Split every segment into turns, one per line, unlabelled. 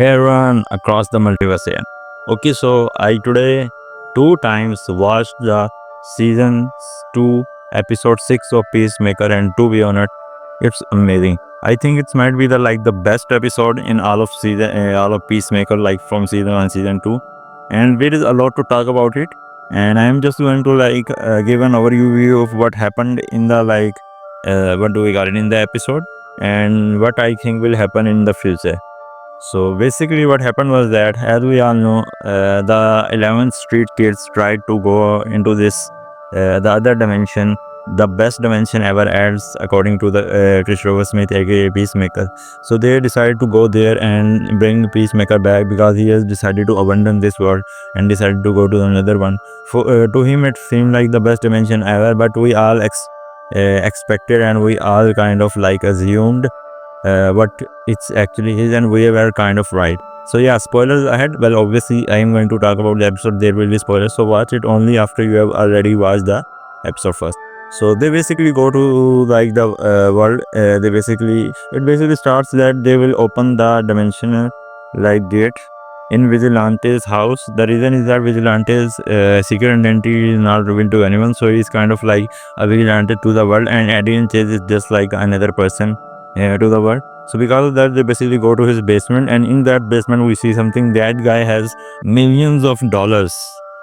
Hey everyone across the multiverse here. Okay, so I today 2 times watched the season 2 episode 6 of Peacemaker, and to be honest, it's amazing. I think it might be the best episode in all of season all of Peacemaker, like from season 1 season 2, and there is a lot to talk about it. And I am just going to give an overview of what happened in the what do we got it in the episode, and what I think will happen in the future. So basically, what happened was that, as we all know, the 11th Street kids tried to go into the other dimension, the best dimension ever, as according to the Christopher Smith, aka Peacemaker. So they decided to go there and bring Peacemaker back because he has decided to abandon this world and decided to go to another one. To him, it seemed like the best dimension ever, but we all expected, and we all kind of assumed what it's actually is, and we were kind of right. So yeah, spoilers ahead. Well, obviously I am going to talk about the episode. There will be spoilers, so watch it only after you have already watched the episode first. So they basically go to the world. It basically starts that they will open the dimensional gate in Vigilante's house. The reason is that Vigilante's secret identity is not revealed to anyone, so he's kind of like a vigilante to the world, and Adrian Chase is just like another person to the world. So because of that, they basically go to his basement, and in that basement we see something. That guy has millions of dollars.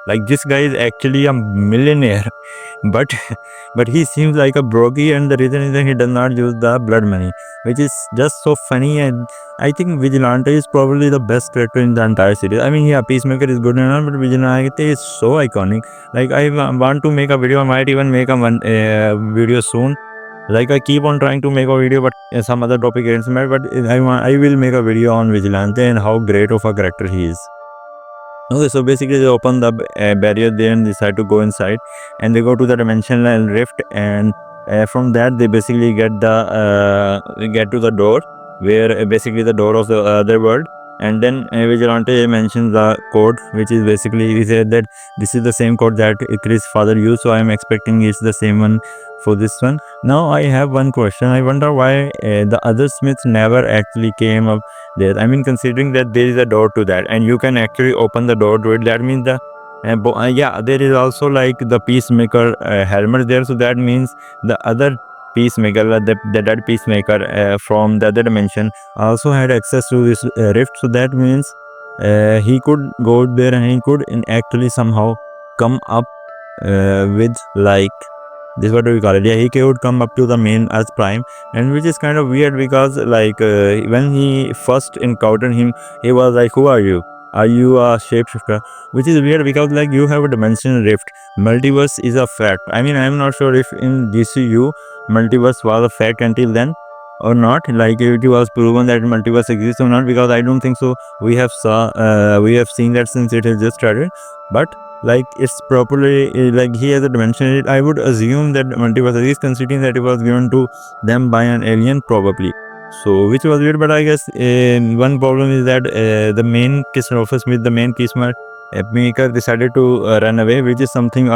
Like, this guy is actually a millionaire, but he seems like a brokey, and the reason is that he does not use the blood money, which is just so funny. And I think Vigilante is probably the best character in the entire series. I mean, yeah, Peacemaker is good enough, but Vigilante is so iconic. Like, I want to make a video. I might even make a video soon. Like, I keep on trying to make a video, but some other topic gets mad. But I will make a video on Vigilante and how great of a character he is. Okay, so basically they open the barrier there and decide to go inside, and they go to the dimensional rift, and from that they basically get to the door, where basically the door of the other world. And then Vigilante mentions the code, which is basically, he said that this is the same code that Chris' father used, so I am expecting it's the same one for this one. Now I have one question. I wonder why the other Smiths never actually came up there. I mean, considering that there is a door to that, and you can actually open the door to it, that means there is also like the Peacemaker helmet there. So that means the other Peacemaker, the dead Peacemaker from the other dimension, also had access to this rift. So that means he could go there, and he could actually somehow come up with this, what do we call it? Yeah, he could come up to the main Earth Prime, and which is kind of weird because when he first encountered him, he was like, "Who are you? Are you a shapeshifter?" Which is weird because you have a dimensional rift. Multiverse is a fact. I mean, I'm not sure if in DCU multiverse was a fact until then or not. Like, it was proven that multiverse exists or not, because I don't think so. We have seen that since it has just started, but it's properly he has a dimension. I would assume that multiverse is, considering that it was given to them by an alien probably. So which was weird, but I guess one problem is that the main Christopher Smith, the main Peacemaker, decided to run away, which is something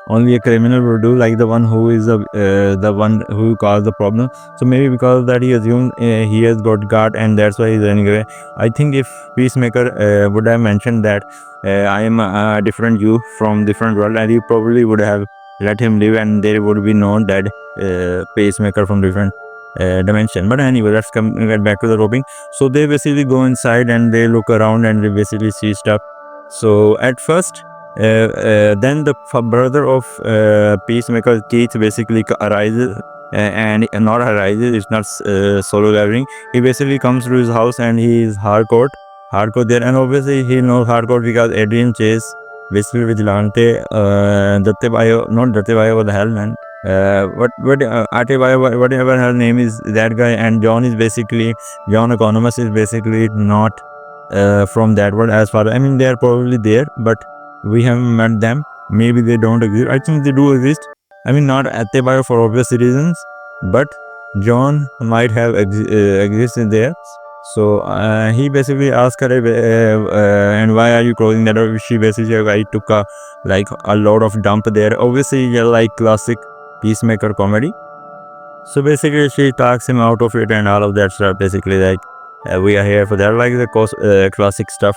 only a criminal would do, like the one who is the one who caused the problem. So maybe because of that he assumed he has got guard, and that's why he's running away. I think if Peacemaker would have mentioned that I am a different you from different world, and he probably would have let him live, and there would be no dead Pacemaker from different dimension. But anyway, let's get back to the roping. So they basically go inside and they look around and they basically see stuff. So at first then the brother of Peacemaker, Keith, basically arises, and not arises, it's not solo gathering. He basically comes to his house, and he is hardcore there, and obviously he knows hardcore because Adrian Chase, basically Vigilante, not Datebayo, what the hell, man, Atebayo, whatever her name is, that guy, and John Economist is basically not from that world, as far, I mean, they are probably there, but we haven't met them. Maybe they don't exist. I think they do exist. I mean, not Atebayo for obvious reasons, but John might have existed there. So he basically asked her, and why are you closing that door? She basically took a lot of dump there. Obviously, yeah, classic Peacemaker comedy. So basically she talks him out of it and all of that stuff. Basically, we are here for that, like the classic stuff.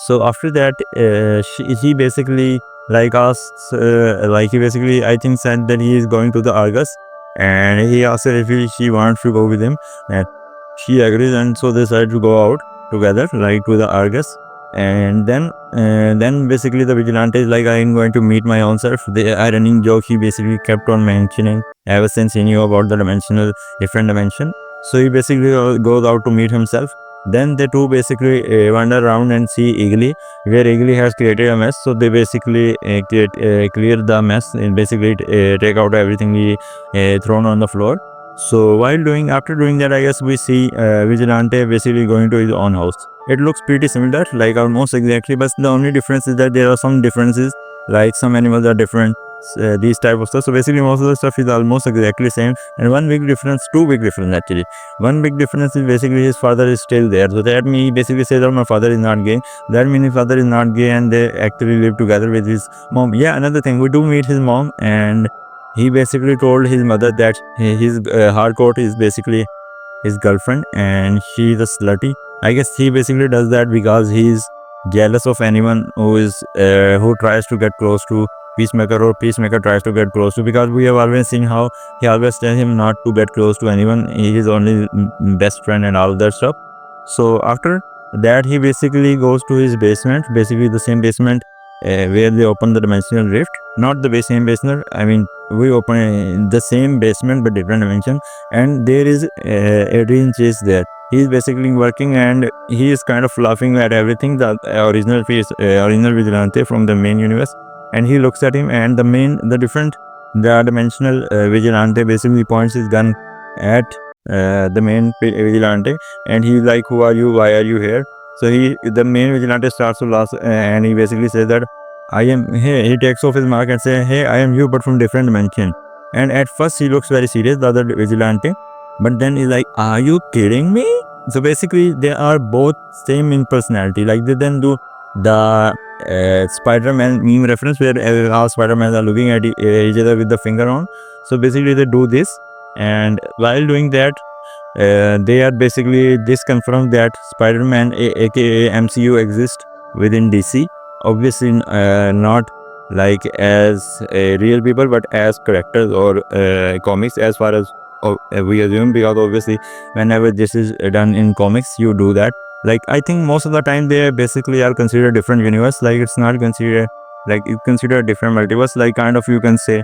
So after that, he basically like asks, like he basically I think said that he is going to the Argus, and he asked her if she wants to go with him, and she agrees, and so they decided to go out together, like to the Argus. And then basically the vigilante is like, I am going to meet my own self. The running joke he basically kept on mentioning ever since he knew about the different dimension. So he basically goes out to meet himself. Then the two basically wander around and see Eagly, where Eagly has created a mess. So they basically clear the mess and basically take out everything he thrown on the floor. So after doing that, I guess we see Vigilante basically going to his own house. It looks pretty similar, like almost exactly, but the only difference is that there are some differences, like some animals are different, these type of stuff. So basically most of the stuff is almost exactly same, and two big difference actually. One big difference is basically his father is still there. So that means basically says that my father is not gay. That means his father is not gay and they actually live together with his mom. Yeah, another thing, we do meet his mom, and he basically told his mother that his hardcore is basically his girlfriend and she is a slutty. I guess he basically does that because he's jealous of anyone who tries to get close to Peacemaker, or Peacemaker tries to get close to, because we have always seen how he always tells him not to get close to anyone. He is only best friend and all that stuff. So after that, he basically goes to his basement, basically the same basement where they open the dimensional rift. Not the same basement, I mean, we open the same basement but different dimension, and there is Adrian Chase there. He is basically working and he is kind of laughing at everything, the original Vigilante from the main universe, and he looks at him, and the dimensional Vigilante basically points his gun at the main Vigilante, and he's like, who are you, why are you here? So the main Vigilante starts to laugh, and he basically says that he takes off his mask and says, hey, I am you, but from different dimension. And at first he looks very serious, the other Vigilante, but then he's like, are you kidding me? So basically they are both same in personality. Like they then do the Spider-Man meme reference where all Spider-Man are looking at each other with the finger on. So basically they do this, and while doing that, they are basically confirmed that Spider-Man, aka MCU, exists within DC. Obviously, not like as real people, but as characters or comics, as far as we assume, because obviously, whenever this is done in comics, you do that. Like I think most of the time they basically are considered different universe. Like it's not considered like it's considered different multiverse. Like kind of you can say.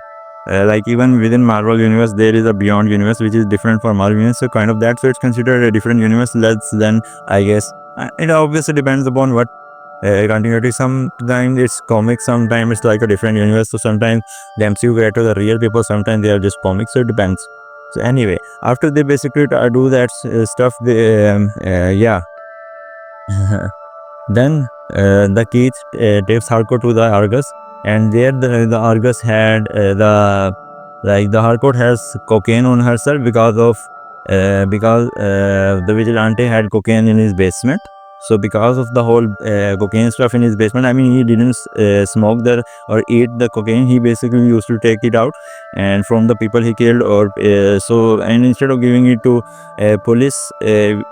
Like even within Marvel universe, there is a Beyond universe which is different from Marvel universe. So kind of that, so it's considered a different universe. Then I guess it obviously depends upon what continuity. Sometimes it's comics, sometimes it's like a different universe. So sometimes the MCU characters are real people, sometimes they are just comics. So it depends. So anyway, after they basically do that stuff, yeah. Then the Keith takes Harcourt to the Argus, and there the Argus had the Harcourt has cocaine on herself because the Vigilante had cocaine in his basement. So because of the whole cocaine stuff in his basement, I mean, he didn't smoke or eat the cocaine. He basically used to take it out and from the people he killed, and instead of giving it to police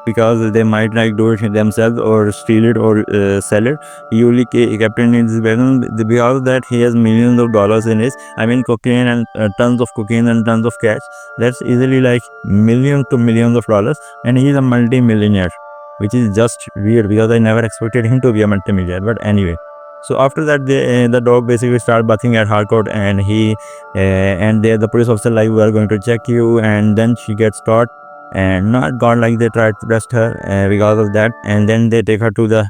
because they might like do it themselves or steal it or sell it, he only kept it in his basement. Because of that, he has millions of dollars in his, I mean, cocaine and tons of cocaine and tons of cash. That's easily like millions to millions of dollars, and he's a multi-millionaire, which is just weird because I never expected him to be a multimillionaire. But anyway, so after that, the dog basically started barking at Harcourt, and the police officer like, we are going to check you, and then she gets caught and not gone, like they tried to arrest her because of that, and then they take her to the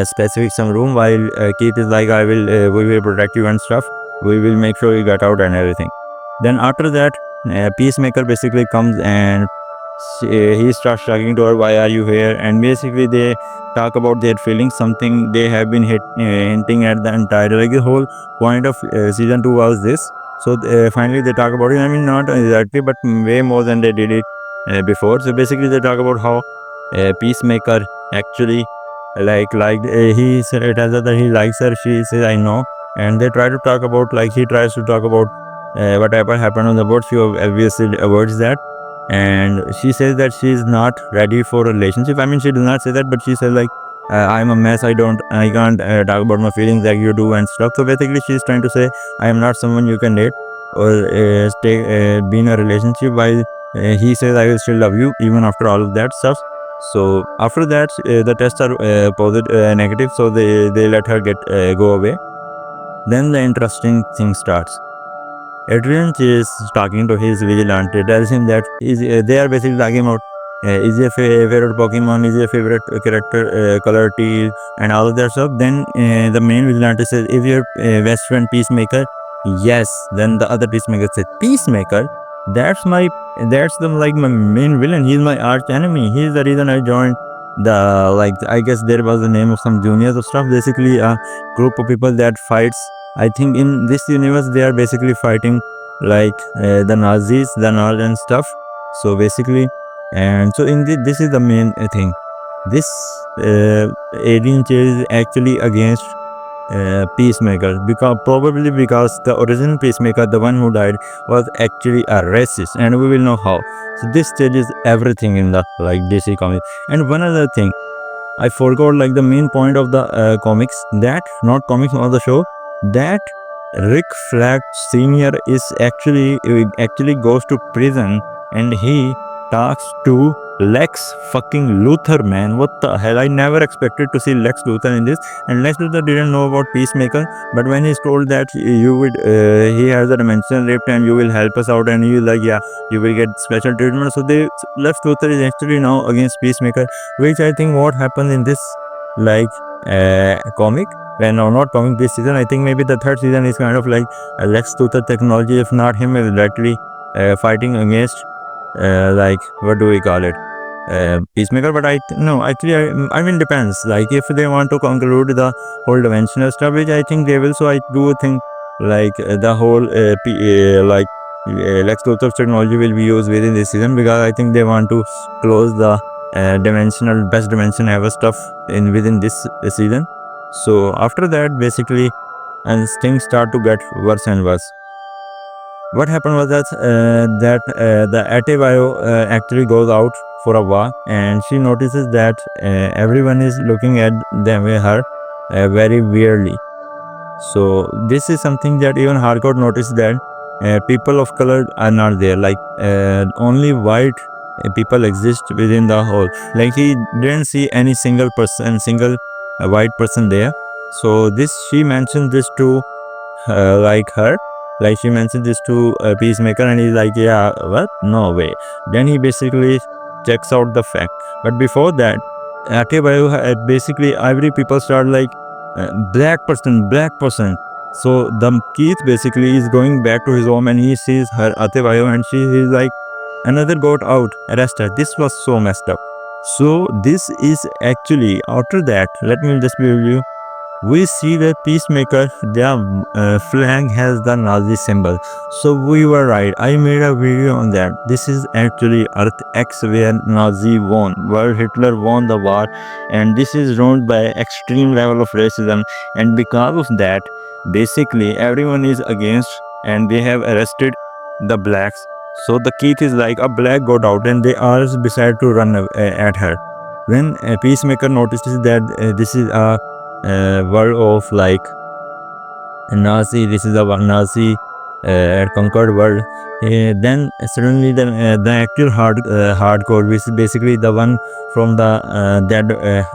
specific some room while Keith is like, we will protect you and stuff, we will make sure you get out and everything. Then after that, Peacemaker basically comes and he starts talking to her, why are you here? And basically they talk about their feelings, something they have been hinting at the entire, like the whole point of season 2 was this. So finally they talk about it, I mean not exactly, but way more than they did it before. So basically they talk about how Peacemaker actually he tells her that he likes her, she says I know, and they try to talk about, like he tries to talk about whatever happened on the board. She obviously avoids that. and she says that she is not ready for a relationship. I mean, she does not say that, but she says like, I'm a mess, I can't talk about my feelings like you do and stuff. So basically she's trying to say, I am not someone you can date or be in a relationship, while he says, I will still love you even after all of that stuff. So after that, the tests are negative, so they let her go away. Then the interesting thing starts. Adrian is talking to his vigilante, tells him that they are basically talking about is your favorite Pokemon, is your favorite character color teal, and all of that stuff. Then the main vigilante says, if your best friend Peacemaker, yes. Then the other Peacemaker said, Peacemaker, that's my main villain. He's my arch enemy. He's the reason I joined the I guess there was the name of some juniors or stuff. Basically a group of people that fights. I think in this universe they are basically fighting the Nazis, the Nazi and stuff. So basically, and so in this is the main thing. This alien is actually against Peacemaker, probably because the original Peacemaker, the one who died, was actually a racist, and we will know how. So this changes everything in the DC comics. And one other thing, I forgot the main point of the comics, that not comics or the show, that Rick Flag Senior is actually goes to prison and he talks to Lex fucking Luthor, man. What the hell? I never expected to see Lex Luthor in this, and Lex Luthor didn't know about Peacemaker, but when he's told that he has a dimensional rift and you will help us out, and he's like, yeah, you will get special treatment. So Lex Luthor is actually now against Peacemaker, which I think what happened in this comic, no, not comic, this season, I think maybe the third season is kind of like Lex Luthor technology, if not him, is directly fighting against what do we call it, Peacemaker. But I mean, depends, if they want to conclude the whole dimensional stuff, which I think they will. So I do think the whole Lex Luthor's technology will be used within this season, because I think they want to close the best dimension ever stuff within this season. So after that, basically, and things start to get worse and worse. What happened was that the Atebio actually goes out for a walk, and she notices that everyone is looking at her very weirdly. So this is something that even Harcourt noticed, that people of color are not there. Only white people exist within the whole. He didn't see any single white person there. So she mentioned this to her. She mentioned this to Peacemaker, and he's like, yeah, what? No way. Then he basically checks out the fact. But before that, basically every people start black person. So the Keith basically is going back to his home, and he sees her Atebayo, and she is like, another got out, arrested. This was so messed up. So this is actually, after that, let me just be with you. We see that Peacemaker, their flag has the Nazi symbol. So we were right. I made a video on that. This is actually Earth X, where Nazi won, where Hitler won the war, and this is ruled by extreme level of racism. And because of that, basically everyone is against, and they have arrested the blacks. So the Keith is like, a black got out, and they all decide to run at her. When Peacemaker notices that this is a world of Nazi, this is a Nazi conquered world, then suddenly the actual hardcore, which is basically the one from the dead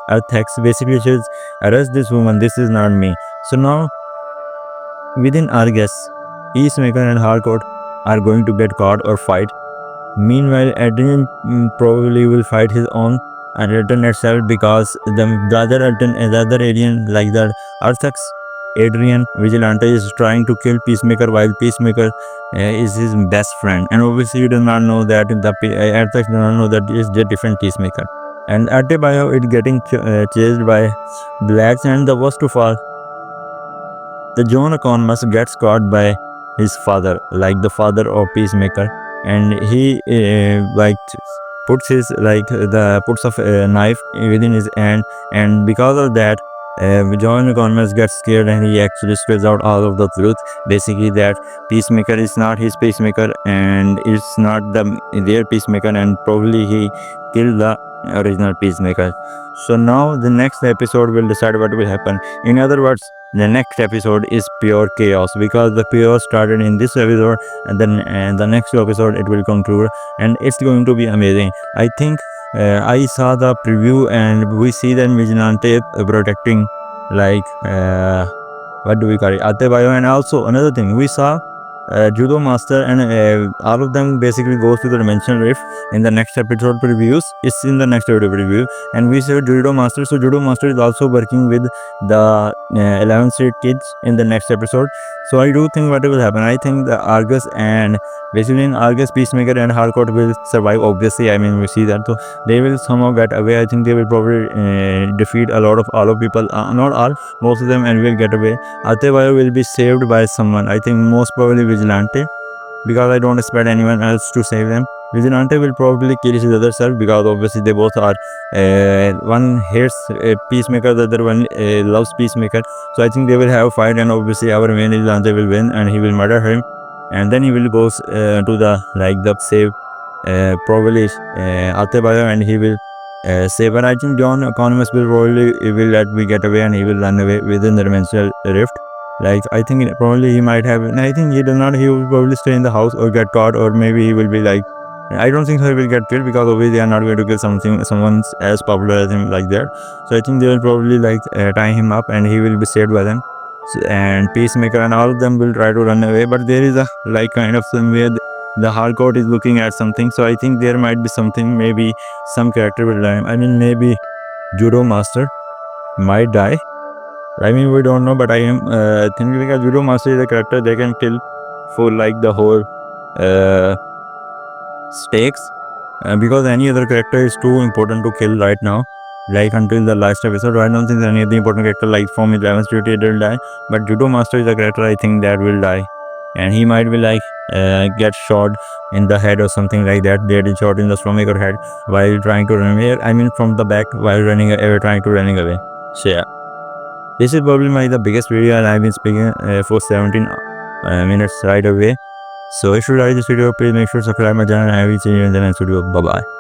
Earth X, basically says, arrest this woman, this is not me. So now within our guess, Peacemaker and Harcourt are going to get caught or fight. Meanwhile, Adrian probably will fight his own and return itself, because the other alien, the Earth-X Adrian Vigilante, is trying to kill Peacemaker, while Peacemaker is his best friend. And obviously you do not know that the Earth-X do not know that it's a different Peacemaker. And Adebayo is getting chased by blacks, and the worst of all, the John Economist gets caught by his father, the father of Peacemaker, and he puts a knife within his hand, and because of that, John Economist gets scared and he actually spills out all of the truth. Basically, that Peacemaker is not his Peacemaker and it's not their Peacemaker, and probably he killed the original Peacemaker. So now the next episode will decide what will happen. In other words, the next episode is pure chaos, because the chaos started in this episode, and then the next episode it will conclude, and it's going to be amazing. I think I saw the preview and we see that Vigilante protecting, like what do we call it, Atebayo. And also another thing, we saw Judo Master and all of them basically goes to the dimensional rift in the next episode previews. It's in the next episode preview, and we saw Judo Master. So Judo Master is also working with the 11th Street kids in the next episode. So I do think what will happen, I think the Argus and basically in Argus, Peacemaker and Harcourt will survive, obviously. I mean, we see that. So they will somehow get away. I think they will probably defeat a lot of people, not all, most of them, and will get away. Atebayo will be saved by someone. I think most probably Vigilante, because I don't expect anyone else to save them. Vigilante will probably kill his other self, because obviously they both are one hates Peacemaker, the other one loves Peacemaker. So I think they will have a fight, and obviously our main Vigilante will win and he will murder him, and then he will go to the save probably Atebayo, and he will save. But I think John Economist will probably will let me get away, and he will run away within the dimensional rift. Like, I think probably he might have, and I think he does not, he will probably stay in the house or get caught, or maybe he will be like, I don't think he will get killed, because obviously they are not going to kill someone as popular as him like that. So I think they will probably tie him up, and he will be saved by them. And Peacemaker and all of them will try to run away, but there is a kind of thing where the Harcourt is looking at something. So I think there might be something, maybe some character will die. I mean, maybe Judo Master might die. I mean, we don't know, but I am thinking, because Judo Master is a character they can kill for the whole stakes, because any other character is too important to kill right now. Until the last episode, I don't think any other important character from 11th Duty will die, but Judo Master is a character I think that will die, and he might be get shot in the head or something like that. They did shot in the stomach or head while trying to run away. I mean, from the back while trying to running away. So yeah, this is probably the biggest video, and I've been speaking for 17 minutes right away. So if you like this video, please make sure to subscribe my channel, and I will see you in the next video. Bye bye.